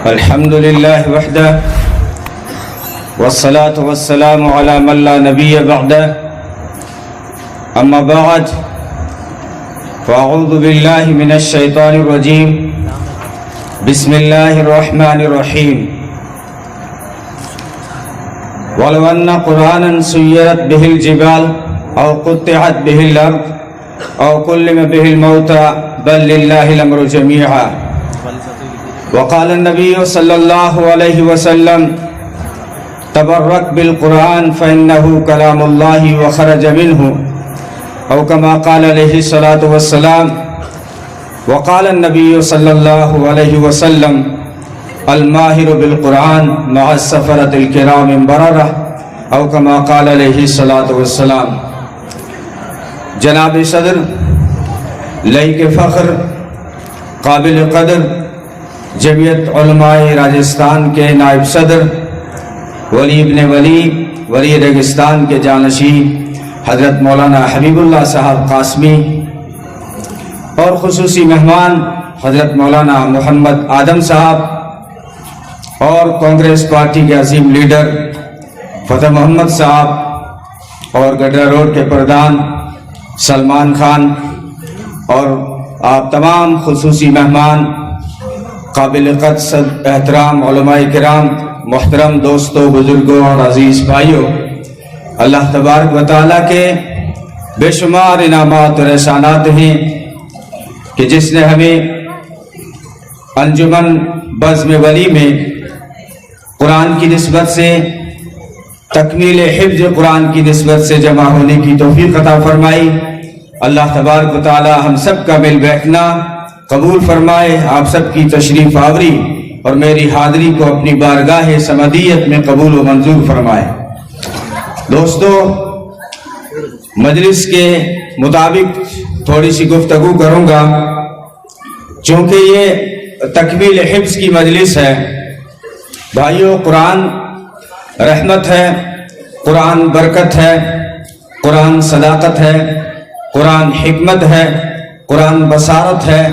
الحمد لله وحده والصلاة والسلام على من لا نبي بعده أما بعد فأعوذ بالله من الشيطان الرجيم بسم الله الرحمن الرحيم ولو أن قرآنا سيرت به الجبال أو قطعت به الأرض أو كلم به الموتى بل لله الأمر جميعا وقال النبي صلى الله عليه وسلم تبرك بالقرآن فإنه كلام الله وخرج منه أو كما قال عليه الصلاة والسلام وقال النبي صلى الله عليه وسلم الماهر بالقرآن مع السفرة الكرام بررة أو كما قال عليه الصلاة والسلام۔ جناب صدر، لائق فخر، قابل قدر جمعیت علماء راجستھان کے نائب صدر ولی ابن ولی ریگستان کے جانشین حضرت مولانا حبیب اللہ صاحب قاسمی اور خصوصی مہمان حضرت مولانا محمد آدم صاحب اور کانگریس پارٹی کے عظیم لیڈر فتح محمد صاحب اور گڈرا روڈ کے پردھان سلمان خان اور آپ تمام خصوصی مہمان، قابل قدر احترام علماء کرام، محترم دوستوں، بزرگوں اور عزیز بھائیوں، اللہ تبارک و تعالیٰ کے بے شمار انعامات اور احسانات ہیں کہ جس نے ہمیں انجمن بزم ولی میں قرآن کی نسبت سے، تکمیل حفظ قرآن کی نسبت سے جمع ہونے کی توفیق عطا فرمائی۔ اللہ تبارک و تعالی ہم سب کا مل بیٹھنا قبول فرمائے، آپ سب کی تشریف آوری اور میری حاضری کو اپنی بارگاہ سمدیت میں قبول و منظور فرمائے۔ دوستو، مجلس کے مطابق تھوڑی سی گفتگو کروں گا، چونکہ یہ تکمیل حفظ کی مجلس ہے۔ بھائیو، قرآن رحمت ہے، قرآن برکت ہے، قرآن صداقت ہے، قرآن حکمت ہے، قرآن بصارت ہے،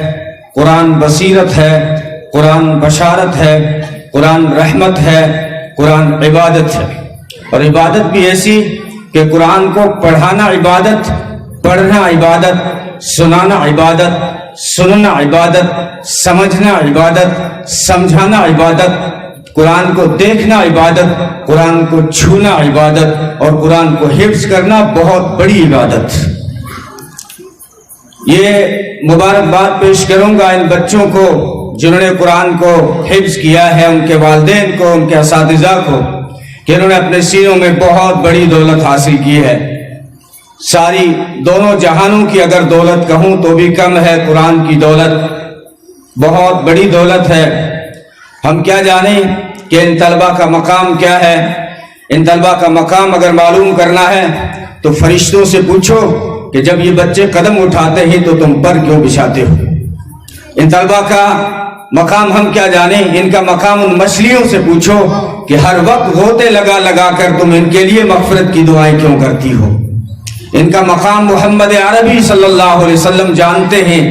قرآن بصیرت ہے، قرآن بشارت ہے، قرآن رحمت ہے، قرآن عبادت ہے۔ اور عبادت بھی ایسی کہ قرآن کو پڑھانا عبادت، پڑھنا عبادت، سنانا عبادت، سننا عبادت، سمجھنا عبادت، سمجھانا عبادت، قرآن کو دیکھنا عبادت، قرآن کو چھونا عبادت اور قرآن کو حفظ کرنا بہت بڑی عبادت۔ یہ مبارکباد پیش کروں گا ان بچوں کو جنہوں نے قرآن کو حفظ کیا ہے، ان کے والدین کو، ان کے اساتذہ کو، کہ انہوں نے اپنے سینوں میں بہت بڑی دولت حاصل کی ہے۔ ساری دونوں جہانوں کی اگر دولت کہوں تو بھی کم ہے، قرآن کی دولت بہت بڑی دولت ہے۔ ہم کیا جانیں کہ ان طلبہ کا مقام کیا ہے؟ ان طلبہ کا مقام اگر معلوم کرنا ہے تو فرشتوں سے پوچھو کہ جب یہ بچے قدم اٹھاتے ہیں تو تم پر کیوں بچھاتے ہو؟ ان طلبہ کا مقام ہم کیا جانیں؟ ان کا مقام ان مچھلیوں سے پوچھو کہ ہر وقت غوطے لگا لگا کر تم ان کے لیے مغفرت کی دعائیں کیوں کرتی ہو؟ ان کا مقام محمد عربی صلی اللہ علیہ وسلم جانتے ہیں،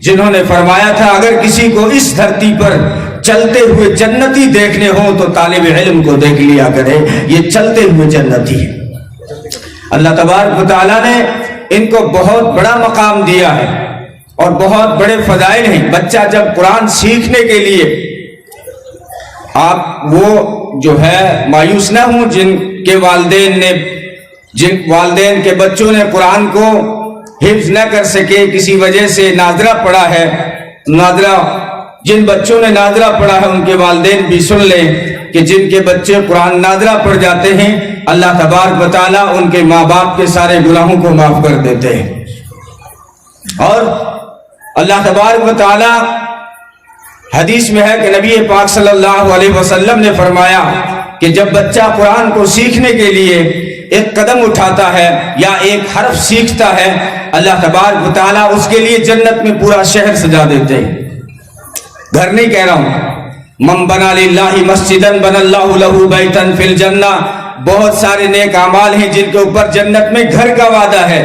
جنہوں نے فرمایا تھا اگر کسی کو اس دھرتی پر چلتے ہوئے جنتی دیکھنے ہوں تو طالب علم کو دیکھ لیا کرے، یہ چلتے ہوئے جنتی ہے۔ اللہ تبارک و تعالیٰ نے ان کو بہت بڑا مقام دیا ہے اور بہت بڑے فضائل ہیں۔ بچہ جب قرآن سیکھنے کے لیے، آپ وہ جو ہے مایوس نہ ہوں جن والدین کے بچوں نے قرآن کو حفظ نہ کر سکے، کسی وجہ سے ناظرہ پڑھا ہے، جن بچوں نے ناظرہ پڑھا ہے ان کے والدین بھی سن لیں کہ جن کے بچے قرآن ناظرہ پڑھ جاتے ہیں، اللہ تبارک و تعالیٰ ان کے ماں باپ کے سارے گناہوں کو معاف کر دیتے ہیں۔ اور اللہ تبارک و تعالیٰ حدیث میں ہے کہ نبی پاک صلی اللہ علیہ وسلم نے فرمایا کہ جب بچہ قرآن کو سیکھنے کے لیے ایک قدم اٹھاتا ہے یا ایک حرف سیکھتا ہے، اللہ تبارک و تعالیٰ اس کے لیے جنت میں پورا شہر سجا دیتے ہیں۔ گھر نہیں کہہ رہا ہوں، من بنا للہ مسجدا بنا اللہ لہ بیتا فی الجنہ، بہت سارے نیک اعمال ہیں جن کے اوپر جنت میں گھر کا وعدہ ہے۔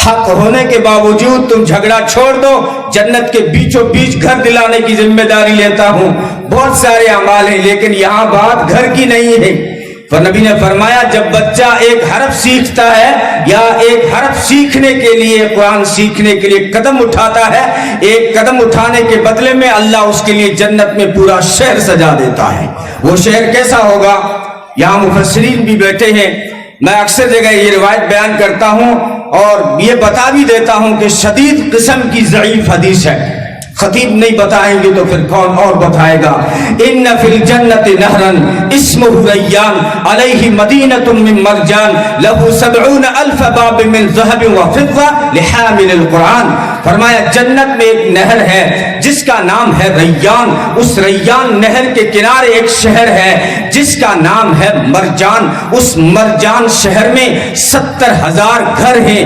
حق ہونے کے باوجود تم جھگڑا چھوڑ دو, جنت کے بیچوں بیچ گھر دلانے کی ذمہ داری لیتا ہوں. بہت سارے اعمال ہیں لیکن یہاں بات گھر کی نہیں ہے. تو نبی نے فرمایا جب بچہ ایک حرف سیکھتا ہے یا ایک حرف سیکھنے کے لیے, قرآن سیکھنے کے لیے قدم اٹھاتا ہے, ایک قدم اٹھانے کے بدلے میں اللہ اس کے لیے جنت میں پورا شہر سجا دیتا ہے. وہ شہر کیسا ہوگا؟ یہاں مفسرین بھی بیٹھے ہیں, میں اکثر جگہ یہ روایت بیان کرتا ہوں اور یہ بتا بھی دیتا ہوں کہ شدید قسم کی ضعیف حدیث ہے. خطیب نہیں بتائیں گے تو پھر کون اور بتائے گا. ان فی الجنت نہرا اسمہ ریان علیہ مدینۃ من مرجان لہ 70,000 باب من ذہب وفضہ لحامل القرآن. فرمایا جنت میں ایک نہر ہے جس کا نام ہے ریان. اس ریان نہر کے کنارے ایک شہر ہے جس کا نام ہے مرجان. اس مرجان شہر میں 70,000 گھر ہیں,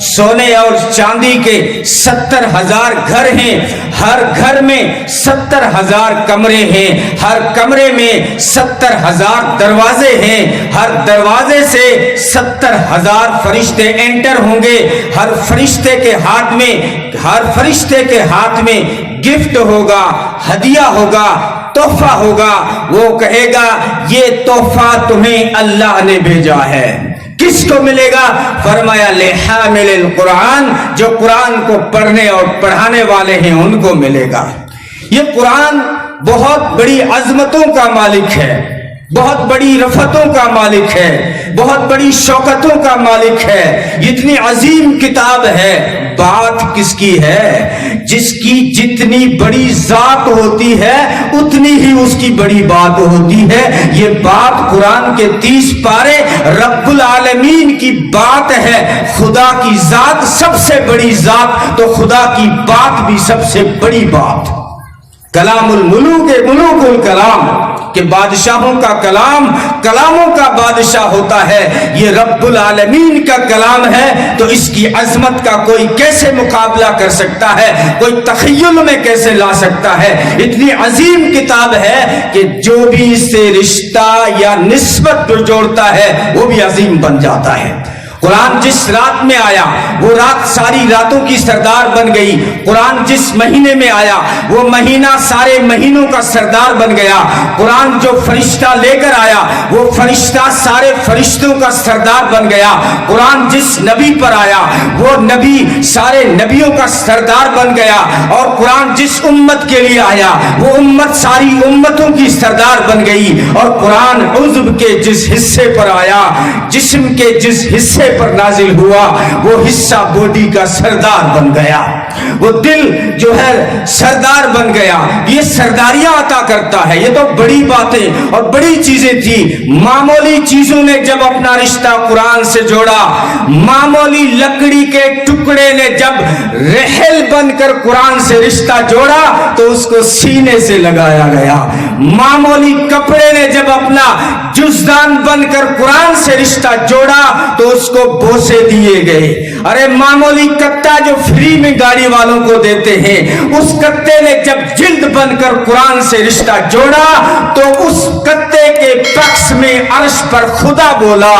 سونے اور چاندی کے 70,000 گھر ہیں. ہر گھر میں 70,000 کمرے ہیں, ہر کمرے میں 70,000 دروازے ہیں, ہر دروازے سے 70,000 فرشتے انٹر ہوں گے. ہر فرشتے کے ہاتھ میں گفٹ ہوگا, ہدیہ ہوگا, تحفہ ہوگا. وہ کہے گا یہ تحفہ تمہیں اللہ نے بھیجا ہے. کس کو ملے گا؟ فرمایا لحامل القرآن, جو قرآن کو پڑھنے اور پڑھانے والے ہیں ان کو ملے گا. یہ قرآن بہت بڑی عظمتوں کا مالک ہے, بہت بڑی رفتوں کا مالک ہے, بہت بڑی شوکتوں کا مالک ہے. اتنی عظیم کتاب ہے. بات کس کی ہے؟ جس کی جتنی بڑی ذات ہوتی ہے اتنی ہی اس کی بڑی بات ہوتی ہے. یہ بات قرآن کے 30 پارے رب العالمین کی بات ہے. خدا کی ذات سب سے بڑی ذات تو خدا کی بات بھی سب سے بڑی بات. کلام الملوک ملوک الکلام, کہ بادشاہوں کا کلام کلاموں کا بادشاہ ہوتا ہے. یہ رب العالمین کا کلام ہے تو اس کی عظمت کا کوئی کیسے مقابلہ کر سکتا ہے, کوئی تخیل میں کیسے لا سکتا ہے. اتنی عظیم کتاب ہے کہ جو بھی اس سے رشتہ یا نسبت جو جوڑتا ہے وہ بھی عظیم بن جاتا ہے. قرآن جس رات میں آیا وہ رات ساری راتوں کی سردار بن گئی. قرآن جس مہینے میں آیا وہ مہینہ سارے مہینوں کا سردار بن گیا. قرآن جو فرشتہ لے کر آیا وہ فرشتہ سارے فرشتوں کا سردار بن گیا. قرآن جس نبی پر آیا وہ نبی سارے نبیوں کا سردار بن گیا. اور قرآن جس امت کے لیے آیا وہ امت ساری امتوں کی سردار بن گئی. اور قرآن عضو کے جس حصے پر آیا, جسم کے جس حصے پر نازل ہوا, وہ حصہ باڈی کا سردار بن گیا. وہ دل جو ہے سردار بن گیا. یہ سرداریاں عطا کرتا ہے. یہ تو بڑی باتیں اور بڑی چیزیں تھی. معمولی چیزوں نے جب اپنا رشتہ قرآن سے جوڑا, معمولی لکڑی کے ٹکڑے نے جب رحل بن کر قرآن سے رشتہ جوڑا تو اس کو سینے سے لگایا گیا. معمولی کپڑے نے جب اپنا جزدان بن کر قرآن سے رشتہ جوڑا تو اس کو بوسے دیے گئے. ارے معمولی کتا جو فری میں گاڑی والوں کو دیتے ہیں, اس کتے نے جب جلد بن کر قرآن سے رشتہ جوڑا تو اس کتے کے پکس میں عرش پر خدا بولا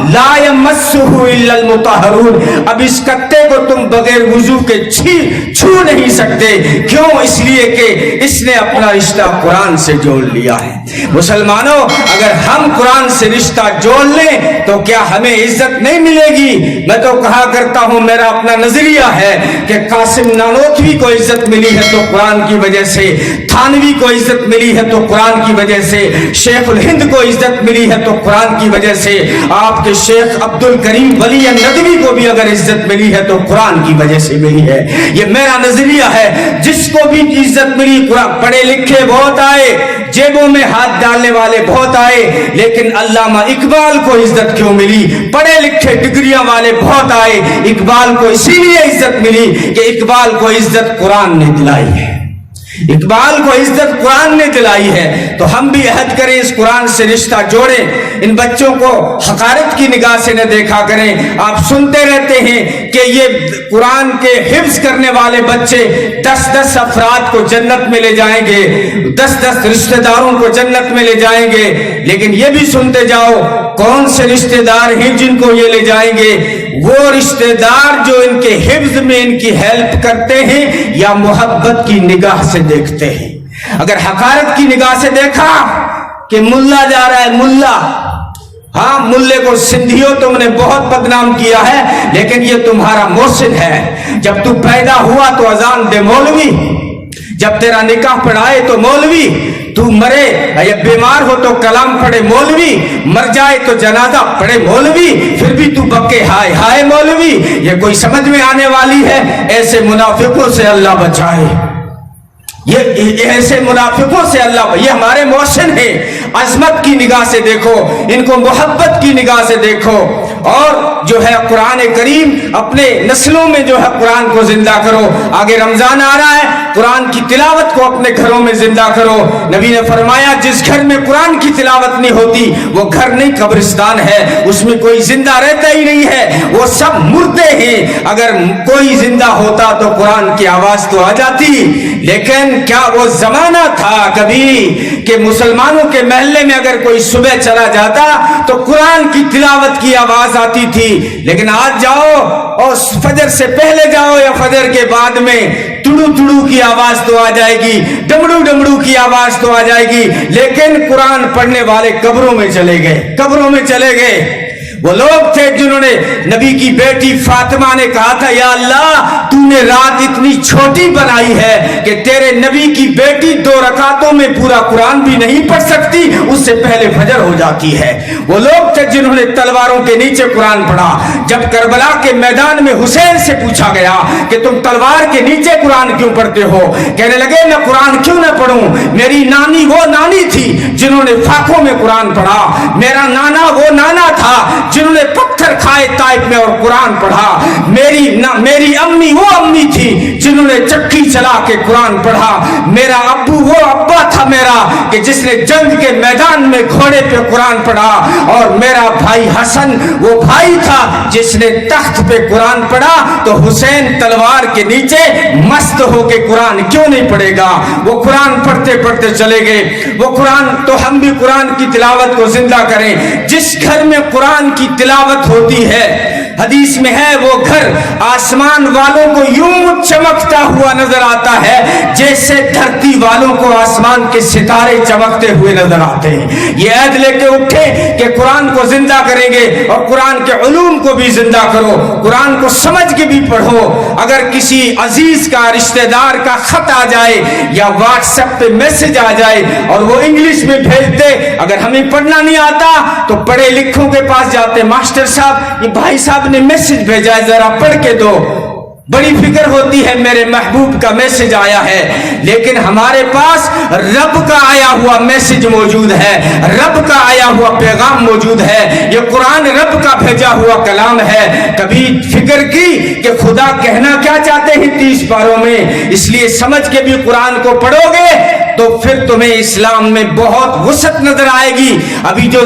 لا یمسہ الا المطہرون. اب اس کتے کو تم بغیر وضو کے چھو نہیں سکتے. کیوں؟ اس لیے کہ اس نے اپنا رشتہ قرآن سے جوڑ لیا ہے. مسلمانوں, اگر ہم قرآن سے رشتہ جوڑ لیں تو کیا ہمیں عزت نہیں ملے گی؟ میں تو کہا کرتا ہوں, میرا اپنا نظریہ ہے کہ قاسم نانوتوی کو عزت ملی ہے تو قرآن کی وجہ سے, تھانوی کو عزت ملی ہے تو قرآن کی وجہ سے, شیخ الہند کو عزت ملی ہے تو قرآن کی وجہ سے, آپ کے شیخ عبد الکریم ولی ندوی کو بھی اگر عزت ملی ہے تو قرآن کی وجہ سے ملی ہے. یہ میرا نظریہ ہے. جس کو بھی عزت ملی, قرآن پڑھے لکھے بہت آئے, جیبوں میں ہاتھ ڈالنے والے بہت آئے, لیکن علامہ اقبال کو عزت کیوں ملی؟ پڑھے لکھے ڈگریاں والے بہت آئے, اقبال کو اسی لیے عزت ملی کہ اقبال کو عزت قرآن نے دلائی ہے. اقبال کو عزت قرآن نے دلائی ہے. تو ہم بھی عہد کریں, اس قرآن سے رشتہ جوڑیں. ان بچوں کو حقارت کی نگاہ سے نہ دیکھا کریں. آپ سنتے رہتے ہیں کہ یہ قرآن کے حفظ کرنے والے بچے 10 افراد کو جنت میں لے جائیں گے, 10 رشتہ داروں کو جنت میں لے جائیں گے. لیکن یہ بھی سنتے جاؤ کون سے رشتہ دار ہیں جن کو یہ لے جائیں گے. وہ رشتہ دار جو ان کے حفظ میں ان کی ہیلپ کرتے ہیں یا محبت کی نگاہ سے دیکھتے ہیں. اگر حقارت کی نگاہ سے دیکھا کہ ملا جا رہا ہے ملا، ہاں ملے کو سندھیوں تم نے بہت بدنام کیا ہے لیکن یہ تمہارا محسن ہے. جب تو پیدا ہوا تو اذان دے مولوی، جب تیرا نکاح پڑھائے تو مولوی، تو مرے یا بیمار ہو تو کلام پڑھے مولوی، مر جائے تو جنازہ پڑھے مولوی، پھر بھی تو بکے ہائے ہائے مولوی. یہ کوئی سمجھ میں آنے والی ہے؟ ایسے منافقوں سے اللہ بچائے. یہ ایسے منافقوں سے اللہ، یہ ہمارے محسن ہیں. عظمت کی نگاہ سے دیکھو ان کو، محبت کی نگاہ سے دیکھو. اور جو ہے قرآن کریم اپنے نسلوں میں جو ہے قرآن کو زندہ کرو. آگے رمضان آ رہا ہے، قرآن کی تلاوت کو اپنے گھروں میں زندہ کرو. نبی نے فرمایا جس گھر میں قرآن کی تلاوت نہیں ہوتی وہ گھر نہیں قبرستان ہے، اس میں کوئی زندہ رہتا ہی نہیں ہے، وہ سب مردے ہیں. اگر کوئی زندہ ہوتا تو قرآن کی آواز تو آ جاتی. لیکن کیا وہ زمانہ تھا کبھی کہ مسلمانوں کے محلے میں اگر کوئی صبح چلا جاتا تو قرآن کی تلاوت کی آواز آتی تھی؟ لیکن آج جاؤ اور فجر سے پہلے جاؤ یا فجر کے بعد میں ٹڑو ٹڑو کی آواز تو آ جائے گی، ڈمڑو ڈمڑو کی آواز تو آ جائے گی، لیکن قرآن پڑھنے والے قبروں میں چلے گئے، قبروں میں چلے گئے. وہ لوگ تھے جنہوں نے نبی کی بیٹی فاطمہ نے کہا تھا یا اللہ تو نے رات اتنی چھوٹی بنائی ہے کہ تیرے نبی کی بیٹی 2 رکعتوں میں پورا قرآن بھی نہیں پڑھ سکتی، اس سے پہلے فجر ہو جاتی ہے. وہ لوگ تھے جنہوں نے تلواروں کے نیچے قرآن پڑھا. جب کربلا کے میدان میں حسین سے پوچھا گیا کہ تم تلوار کے نیچے قرآن کیوں پڑھتے ہو، کہنے لگے میں قرآن کیوں نہ پڑھوں، میری نانی وہ نانی تھی جنہوں نے فاقوں میں قرآن پڑھا، میرا نانا وہ نانا تھا جنہوں نے پتھر کھائے طائف میں اور قرآن پڑھا، میری امی وہ امی تھی جنہوں نے چکی چلا کے قرآن پڑھا، میرا ابو وہ ابا تھا میرا کہ جس نے جنگ کے میدان میں گھوڑے پہ قرآن پڑھا، اور میرا بھائی حسن وہ بھائی تھا جس نے تخت پہ قرآن پڑھا. تو حسین تلوار کے نیچے مست ہو کے قرآن کیوں نہیں پڑھے گا؟ وہ قرآن پڑھتے پڑھتے چلے گئے. وہ قرآن، تو ہم بھی قرآن کی تلاوت کو زندہ کریں. جس گھر میں قرآن کی تلاوت ہوتی ہے، حدیث میں ہے وہ گھر آسمان والوں کو یوں چمکتا ہوا نظر آتا ہے جیسے دھرتی والوں کو آسمان کے ستارے چمکتے ہوئے نظر آتے ہیں. یہ عہد لے کے اٹھے کہ قرآن کو زندہ کریں گے اور قرآن کے علوم کو بھی زندہ کرو، قرآن کو سمجھ کے بھی پڑھو. اگر کسی عزیز کا، رشتہ دار کا خط آ جائے یا واٹس ایپ پہ میسج آ جائے اور وہ انگلش میں بھیج دے، اگر ہمیں پڑھنا نہیں آتا تو پڑھے لکھوں کے پاس جاتے، ماسٹر صاحب یہ بھائی صاحب نے میسج بھیجا ہے ذرا پڑھ کے دو. بڑی فکر ہوتی ہے میرے محبوب کا میسج آیا ہے، لیکن ہمارے پاس رب کا آیا ہوا میسج موجود ہے، رب کا آیا ہوا پیغام موجود ہے. یہ قرآن رب کا بھیجا ہوا کلام ہے. کبھی فکر کی کہ خدا کہنا کیا چاہتے ہیں 30 پاروں میں؟ اس لیے سمجھ کے بھی قرآن کو پڑھو گے تو پھر تمہیں اسلام میں بہت وسعت نظر آئے گی. ابھی جو